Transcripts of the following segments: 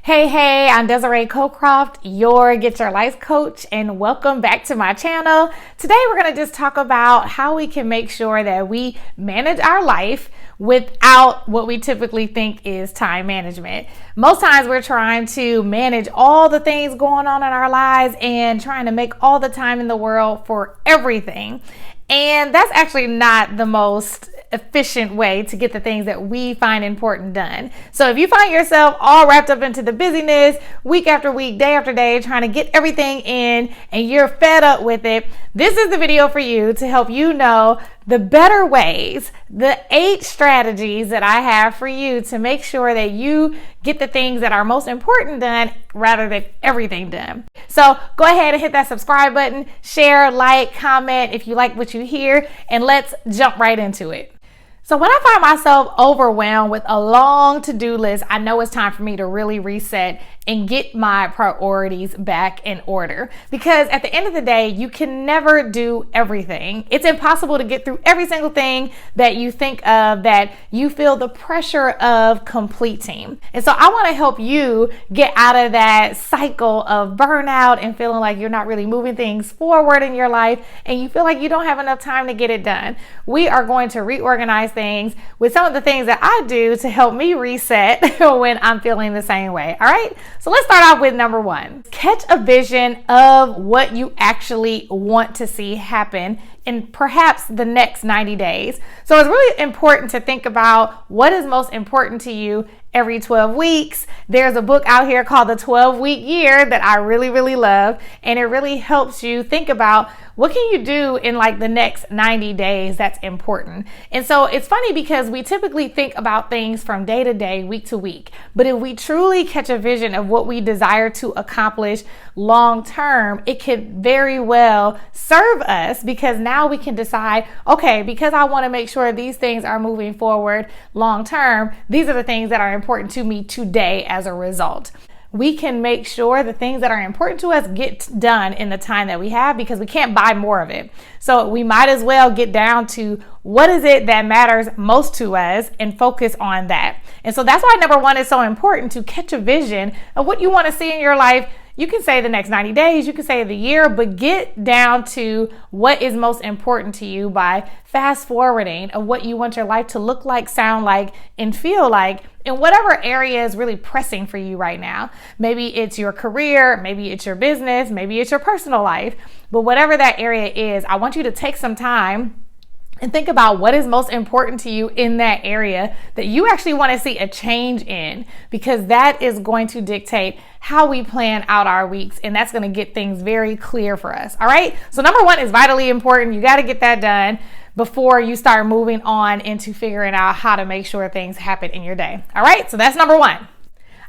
Hey, I'm Desiree Cocroft, your Get Your Life coach, and welcome back to my channel. Today we're going to just talk about how we can make sure that we manage our life without what we typically think is time management. Most times we're trying to manage all the things going on in our lives and trying to make all the time in the world for everything. And that's actually not the most efficient way to get the things that we find important done. So if you find yourself all wrapped up into the busyness week after week, day after day, trying to get everything in and you're fed up with it, this is the video for you to help you know the better ways, the 8 strategies that I have for you to make sure that you get the things that are most important done rather than everything done. So go ahead and hit that subscribe button, share, like, comment if you like what you hear, and let's jump right into it. So when I find myself overwhelmed with a long to-do list, I know it's time for me to really reset and get my priorities back in order. Because at the end of the day, you can never do everything. It's impossible to get through every single thing that you think of that you feel the pressure of completing. And so I want to help you get out of that cycle of burnout and feeling like you're not really moving things forward in your life and you feel like you don't have enough time to get it done. We are going to reorganize things with some of the things that I do to help me reset when I'm feeling the same way. All right. So let's start off with number 1. Catch a vision of what you actually want to see happen in perhaps the next 90 days. So it's really important to think about what is most important to you every 12 weeks. There's a book out here called The 12-Week Year that I really love, and it really helps you think about what can you do in like the next 90 days that's important. And so it's funny because we typically think about things from day to day, week to week. But if we truly catch a vision of what we desire to accomplish long term, it could very well serve us because now we can decide, okay, because I want to make sure these things are moving forward long term, these are the things that are important to me today as a result. We can make sure the things that are important to us get done in the time that we have because we can't buy more of it. So we might as well get down to what is it that matters most to us and focus on that. And so that's why number 1 is so important, to catch a vision of what you want to see in your life. You can say the next 90 days, you can say the year, but get down to what is most important to you by fast forwarding of what you want your life to look like, sound like, and feel like in whatever area is really pressing for you right now. Maybe it's your career, maybe it's your business, maybe it's your personal life, but whatever that area is, I want you to take some time and think about what is most important to you in that area that you actually want to see a change in, because that is going to dictate how we plan out our weeks, and that's going to get things very clear for us. All right. So number 1 is vitally important. You got to get that done before you start moving on into figuring out how to make sure things happen in your day. All right. So that's number 1.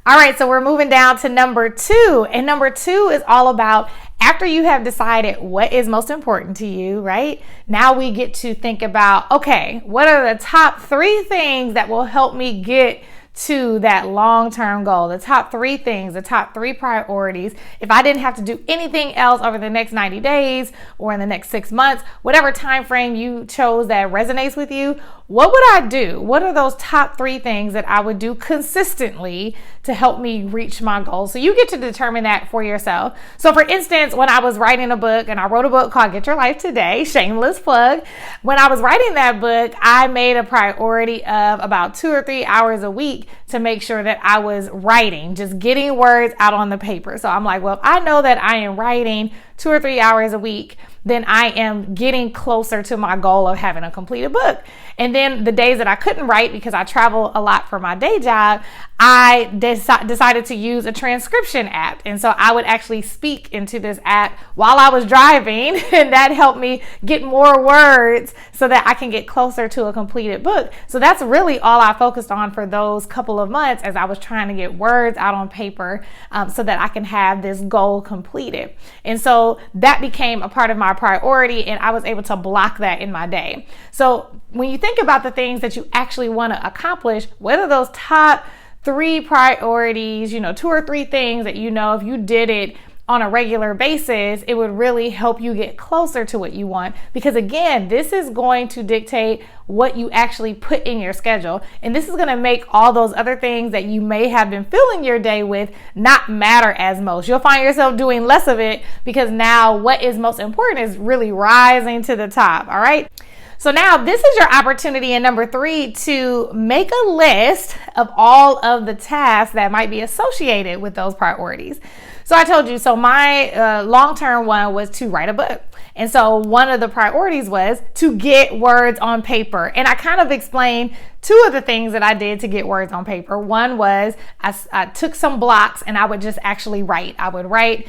All right, so we're moving down to number 2. And number 2 is all about after you have decided what is most important to you, right? Now we get to think about, okay, what are the top 3 things that will help me get to that long-term goal, the top 3 things, the top 3 priorities. If I didn't have to do anything else over the next 90 days or in the next 6 months, whatever time frame you chose that resonates with you, what would I do? What are those top 3 things that I would do consistently to help me reach my goals? So you get to determine that for yourself. So for instance, when I was writing a book, and I wrote a book called Get Your Life Today, shameless plug. When I was writing that book, I made a priority of about 2 or 3 hours a week to make sure that I was writing, just getting words out on the paper. So I'm like, well, if I know that I am writing 2 or 3 hours a week, then I am getting closer to my goal of having a completed book. And then the days that I couldn't write because I travel a lot for my day job, I decided to use a transcription app. And so I would actually speak into this app while I was driving, and that helped me get more words so that I can get closer to a completed book. So that's really all I focused on for those couple of months as I was trying to get words out on paper so that I can have this goal completed. And so that became a part of my priority, and I was able to block that in my day. So when you think about the things that you actually want to accomplish, what are those top 3 priorities, 2 or 3 things that if you did it on a regular basis, it would really help you get closer to what you want. Because again, this is going to dictate what you actually put in your schedule. And this is going to make all those other things that you may have been filling your day with not matter as much. You'll find yourself doing less of it because now what is most important is really rising to the top. All right. So now this is your opportunity in number 3 to make a list of all of the tasks that might be associated with those priorities. So I told you, so my long-term one was to write a book. And so one of the priorities was to get words on paper. And I kind of explained 2 of the things that I did to get words on paper. One was I took some blocks and I would just actually write. I would write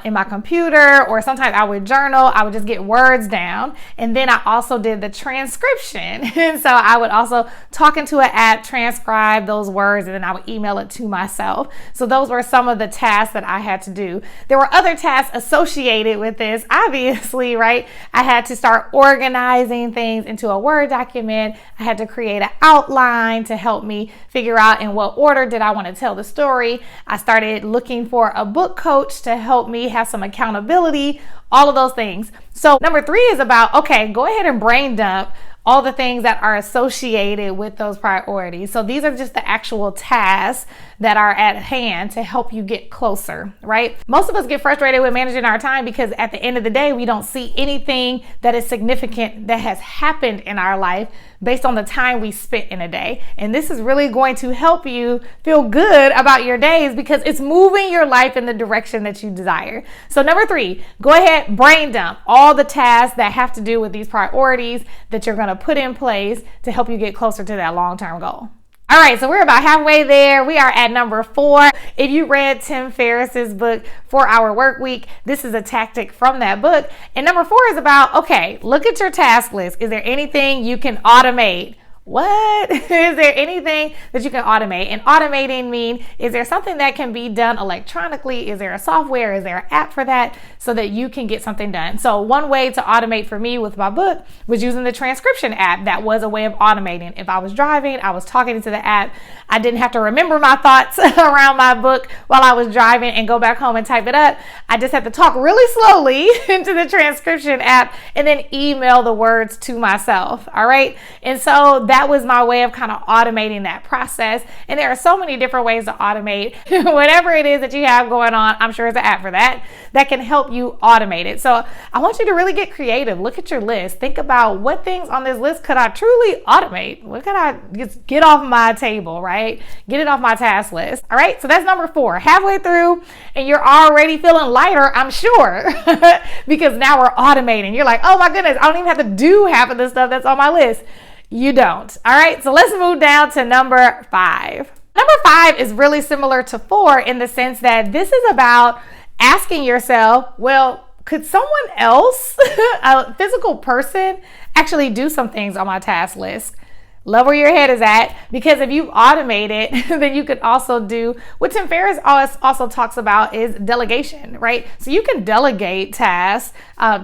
in my computer, or sometimes I would journal. I would just get words down. And then I also did the transcription. And so I would also talk into an app, transcribe those words, and then I would email it to myself. So those were some of the tasks that I had to do. There were other tasks associated with this, obviously, right? I had to start organizing things into a Word document. I had to create an outline to help me figure out in what order did I want to tell the story. I started looking for a book coach to help me have some accountability, all of those things. So number 3 is about, okay, go ahead and brain dump all the things that are associated with those priorities. So these are just the actual tasks that are at hand to help you get closer, right? Most of us get frustrated with managing our time because at the end of the day, we don't see anything that is significant that has happened in our life based on the time we spent in a day. And this is really going to help you feel good about your days because it's moving your life in the direction that you desire. So number 3, go ahead, brain dump all the tasks that have to do with these priorities that you're going to put in place to help you get closer to that long-term goal. All right, so we're about halfway there. We are at number 4. If you read Tim Ferriss's book, 4-Hour Workweek, this is a tactic from that book. And number 4 is about, okay, look at your task list. Is there anything you can automate? What? Is there anything that you can automate? And automating means, is there something that can be done electronically? Is there a software? Is there an app for that so that you can get something done? So one way to automate for me with my book was using the transcription app. That was a way of automating. If I was driving, I was talking to the app. I didn't have to remember my thoughts around my book while I was driving and go back home and type it up. I just had to talk really slowly into the transcription app and then email the words to myself. All right. And so that was my way of kind of automating that process. And there are so many different ways to automate whatever it is that you have going on. I'm sure there's an app for that can help you automate it. So I want you to really get creative. Look at your list. Think about what things on this list could I truly automate? What could I just get off my table, right? Get it off my task list. All right. So that's number 4. Halfway through and you're already feeling lighter, I'm sure, because now we're automating. You're like, oh my goodness, I don't even have to do half of the stuff that's on my list. You don't. All right, so let's move down to number 5. Number 5 is really similar to 4 in the sense that this is about asking yourself, well, could someone else, a physical person, actually do some things on my task list? Love where your head is at, because if you've automated, then you could also do what Tim Ferriss also talks about is delegation, right? So you can delegate tasks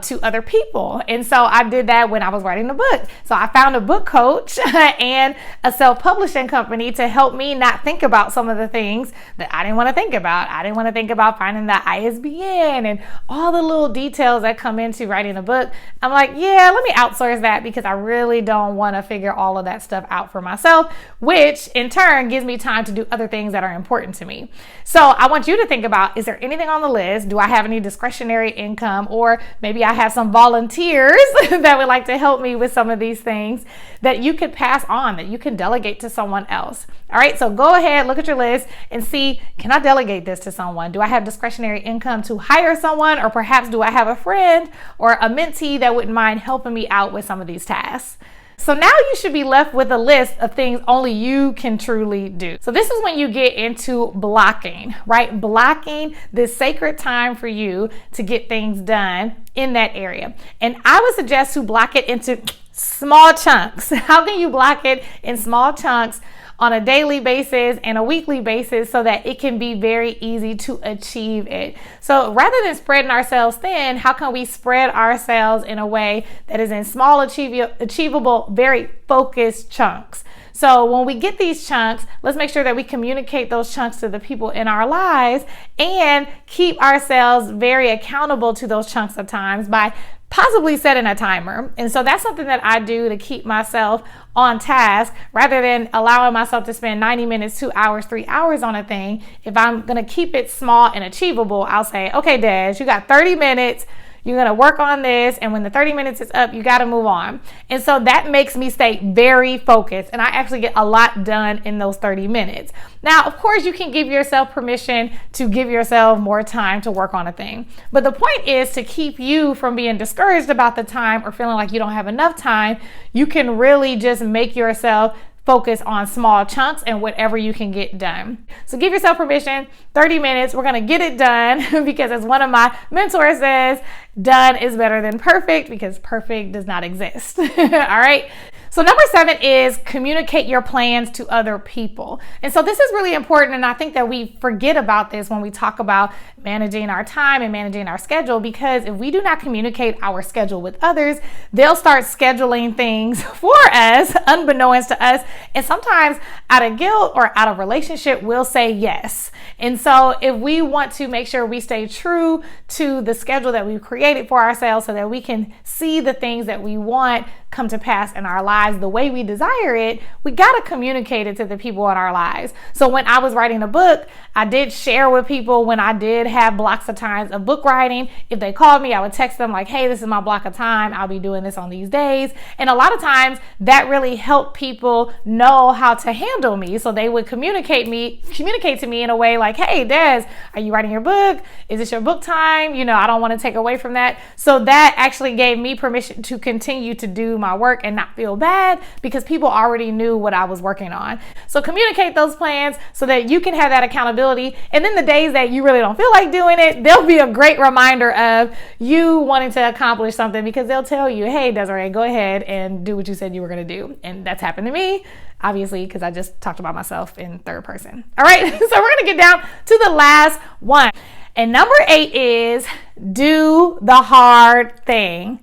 to other people. And so I did that when I was writing the book. So I found a book coach and a self-publishing company to help me not think about some of the things that I didn't want to think about. I didn't want to think about finding the ISBN and all the little details that come into writing a book. I'm like, yeah, let me outsource that because I really don't want to figure all of that stuff out for myself, which in turn gives me time to do other things that are important to me. So I want you to think about, is there anything on the list? Do I have any discretionary income? Or maybe I have some volunteers that would like to help me with some of these things that you could pass on, that you can delegate to someone else. All right, so go ahead, look at your list and see, can I delegate this to someone? Do I have discretionary income to hire someone? Or perhaps do I have a friend or a mentee that wouldn't mind helping me out with some of these tasks? So now you should be left with a list of things only you can truly do. So this is when you get into blocking, right? Blocking this sacred time for you to get things done in that area. And I would suggest to block it into small chunks. How can you block it in small chunks on a daily basis and a weekly basis so that it can be very easy to achieve it? So rather than spreading ourselves thin, how can we spread ourselves in a way that is in small, achievable, very focused chunks? So when we get these chunks, let's make sure that we communicate those chunks to the people in our lives and keep ourselves very accountable to those chunks of times by possibly setting a timer. And so that's something that I do to keep myself on task rather than allowing myself to spend 90 minutes, 2 hours, 3 hours on a thing. If I'm going to keep it small and achievable, I'll say, okay, Des, you got 30 minutes. You're going to work on this. And when the 30 minutes is up, you got to move on. And so that makes me stay very focused. And I actually get a lot done in those 30 minutes. Now, of course, you can give yourself permission to give yourself more time to work on a thing. But the point is to keep you from being discouraged about the time or feeling like you don't have enough time. You can really just make yourself focus on small chunks and whatever you can get done. So give yourself permission, 30 minutes, we're gonna get it done because as one of my mentors says, done is better than perfect because perfect does not exist. All right. So number 7 is communicate your plans to other people. And so this is really important. And I think that we forget about this when we talk about managing our time and managing our schedule, because if we do not communicate our schedule with others, they'll start scheduling things for us, unbeknownst to us. And sometimes out of guilt or out of relationship, we'll say yes. And so if we want to make sure we stay true to the schedule that we've created for ourselves so that we can see the things that we want come to pass in our lives the way we desire it, we got to communicate it to the people in our lives. So when I was writing a book, I did share with people when I did have blocks of times of book writing. If they called me, I would text them like, hey, this is my block of time. I'll be doing this on these days. And a lot of times that really helped people know how to handle me. So they would communicate to me in a way like, hey, Des, are you writing your book? Is this your book time? You know, I don't want to take away from that. So that actually gave me permission to continue to do my work and not feel bad because people already knew what I was working on. So communicate those plans so that you can have that accountability. And then the days that you really don't feel like doing it, they'll be a great reminder of you wanting to accomplish something because they'll tell you, hey, Desiree, go ahead and do what you said you were going to do. And that's happened to me, obviously, because I just talked about myself in third person. All right, so we're going to get down to the last one. And number 8 is do the hard thing.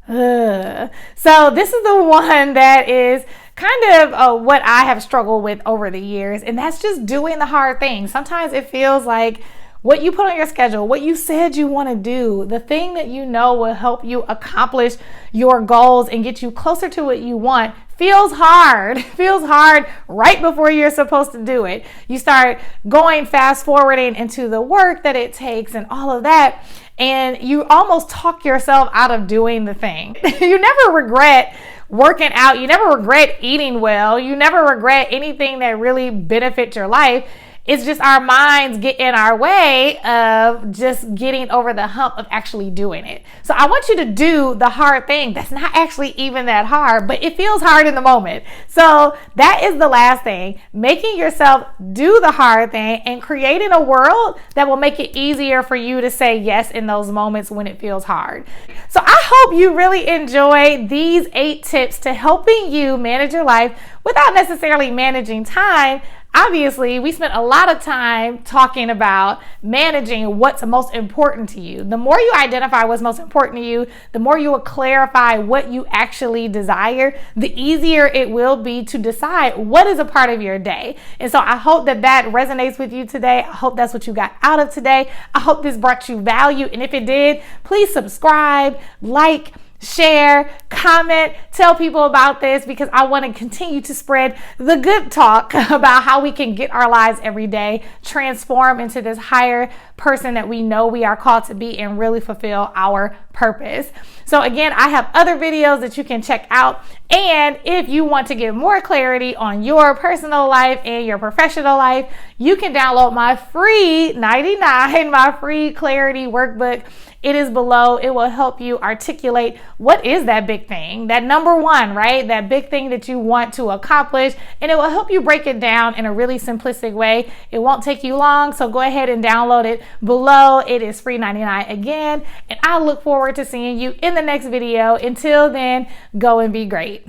So this is the one that is kind of what I have struggled with over the years, and that's just doing the hard thing. Sometimes it feels like what you put on your schedule, what you said you want to do, the thing that you know will help you accomplish your goals and get you closer to what you want feels hard right before you're supposed to do it. You start going fast forwarding into the work that it takes and all of that. And you almost talk yourself out of doing the thing. You never regret working out. You never regret eating well. You never regret anything that really benefits your life. It's just our minds get in our way of just getting over the hump of actually doing it. So I want you to do the hard thing. That's not actually even that hard, but it feels hard in the moment. So that is the last thing, making yourself do the hard thing and creating a world that will make it easier for you to say yes in those moments when it feels hard. So I hope you really enjoy these 8 tips to helping you manage your life without necessarily managing time. Obviously, we spent a lot of time talking about managing what's most important to you. The more you identify what's most important to you, the more you will clarify what you actually desire, the easier it will be to decide what is a part of your day. And so I hope that that resonates with you today. I hope that's what you got out of today. I hope this brought you value. And if it did, please subscribe, like, share, comment, tell people about this because I want to continue to spread the good talk about how we can get our lives every day, transform into this higher person that we know we are called to be and really fulfill our purpose. So again, I have other videos that you can check out. And if you want to get more clarity on your personal life and your professional life, you can download my free my free clarity workbook. It is below. It will help you articulate what is that big thing, that number one, right? That big thing that you want to accomplish. And it will help you break it down in a really simplistic way. It won't take you long. So go ahead and download it below. It is free $99 again. And I look forward to seeing you in the next video. Until then, go and be great.